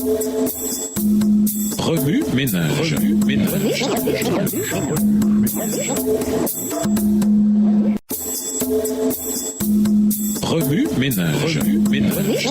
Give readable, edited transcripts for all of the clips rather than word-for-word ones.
Remue ménage. Remue ménage.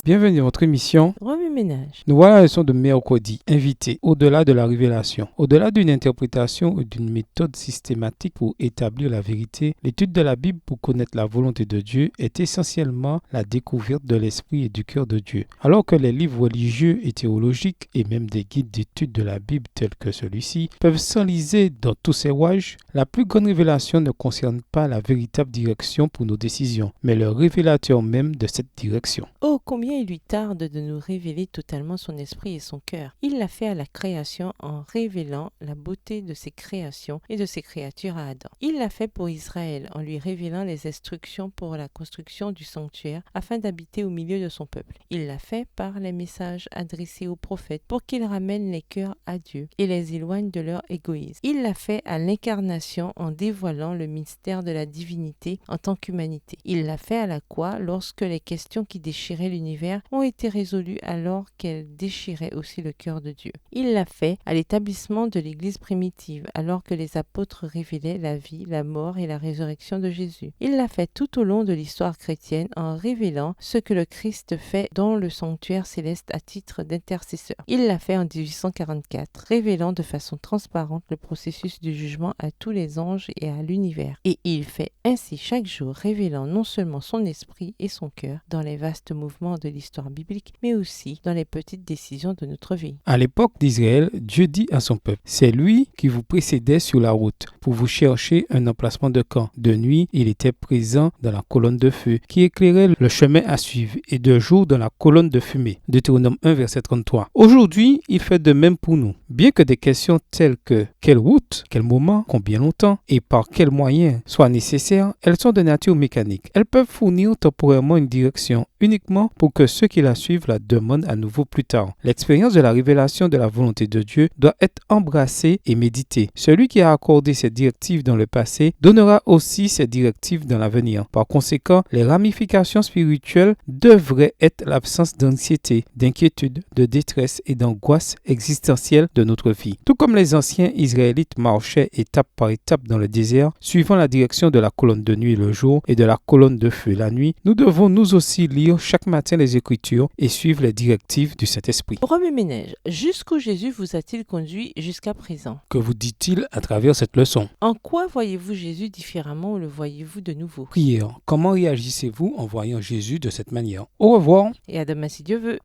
Bienvenue dans votre émission Remue ménage. Nous voilà à la leçon de mercredi, invité, au-delà de la révélation. Au-delà d'une interprétation ou d'une méthode systématique pour établir la vérité, l'étude de la Bible pour connaître la volonté de Dieu est essentiellement la découverte de l'esprit et du cœur de Dieu. Alors que les livres religieux et théologiques et même des guides d'étude de la Bible tels que celui-ci peuvent s'enliser dans tous ces rouages, la plus grande révélation ne concerne pas la véritable direction pour nos décisions, mais le révélateur même de cette direction. Oh, combien il lui tarde de nous révéler totalement son esprit et son cœur. Il l'a fait à la création en révélant la beauté de ses créations et de ses créatures à Adam. Il l'a fait pour Israël en lui révélant les instructions pour la construction du sanctuaire afin d'habiter au milieu de son peuple. Il l'a fait par les messages adressés aux prophètes pour qu'ils ramènent les cœurs à Dieu et les éloignent de leur égoïsme. Il l'a fait à l'incarnation en dévoilant le mystère de la divinité en tant qu'humanité. Il l'a fait à la croix lorsque les questions qui déchiraient l'univers ont été résolues alors qu'elles déchiraient aussi le cœur de Dieu. Il l'a fait à l'établissement de l'Église primitive alors que les apôtres révélaient la vie, la mort et la résurrection de Jésus. Il l'a fait tout au long de l'histoire chrétienne en révélant ce que le Christ fait dans le sanctuaire céleste à titre d'intercesseur. Il l'a fait en 1844, révélant de façon transparente le processus du jugement à tous les anges et à l'univers. Et il fait ainsi chaque jour, révélant non seulement son esprit et son cœur dans les vastes mouvements de l'histoire biblique, mais aussi dans les petites décisions de notre vie. À l'époque d'Israël, Dieu dit à son peuple, « C'est lui qui vous précédait sur la route pour vous chercher un emplacement de camp. De nuit, il était présent dans la colonne de feu qui éclairait le chemin à suivre et de jour dans la colonne de fumée. » Deutéronome 1, verset 33. Aujourd'hui, il fait de même pour nous. Bien que des questions telles que quelle route, quel moment, combien longtemps et par quels moyens soient nécessaires, elles sont de nature mécanique. Elles peuvent fournir temporairement une direction uniquement pour que ceux qui la suivent la demandent à nouveau plus tard. L'expérience de la révélation de la volonté de Dieu doit être embrassée et méditée. Celui qui a accordé ces directives dans le passé donnera aussi ces directives dans l'avenir. Par conséquent, les ramifications spirituelles devraient être l'absence d'anxiété, d'inquiétude, de détresse et d'angoisse existentielle de notre vie. Tout comme les anciens Israélites marchaient étape par étape dans le désert, suivant la direction de la colonne de nuit le jour et de la colonne de feu la nuit, nous devons nous aussi lire chaque matin les Écritures et suivre les directives du Saint-Esprit. Remue ménage. Jusqu'où Jésus vous a-t-il conduit jusqu'à présent? Que vous dit-il à travers cette leçon? En quoi voyez-vous Jésus différemment ou le voyez-vous de nouveau? Prière. Comment réagissez-vous en voyant Jésus de cette manière? Au revoir. Et à demain si Dieu veut.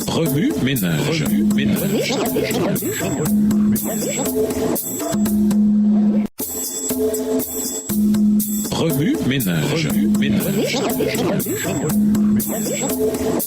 Remue ménage. Remue ménage.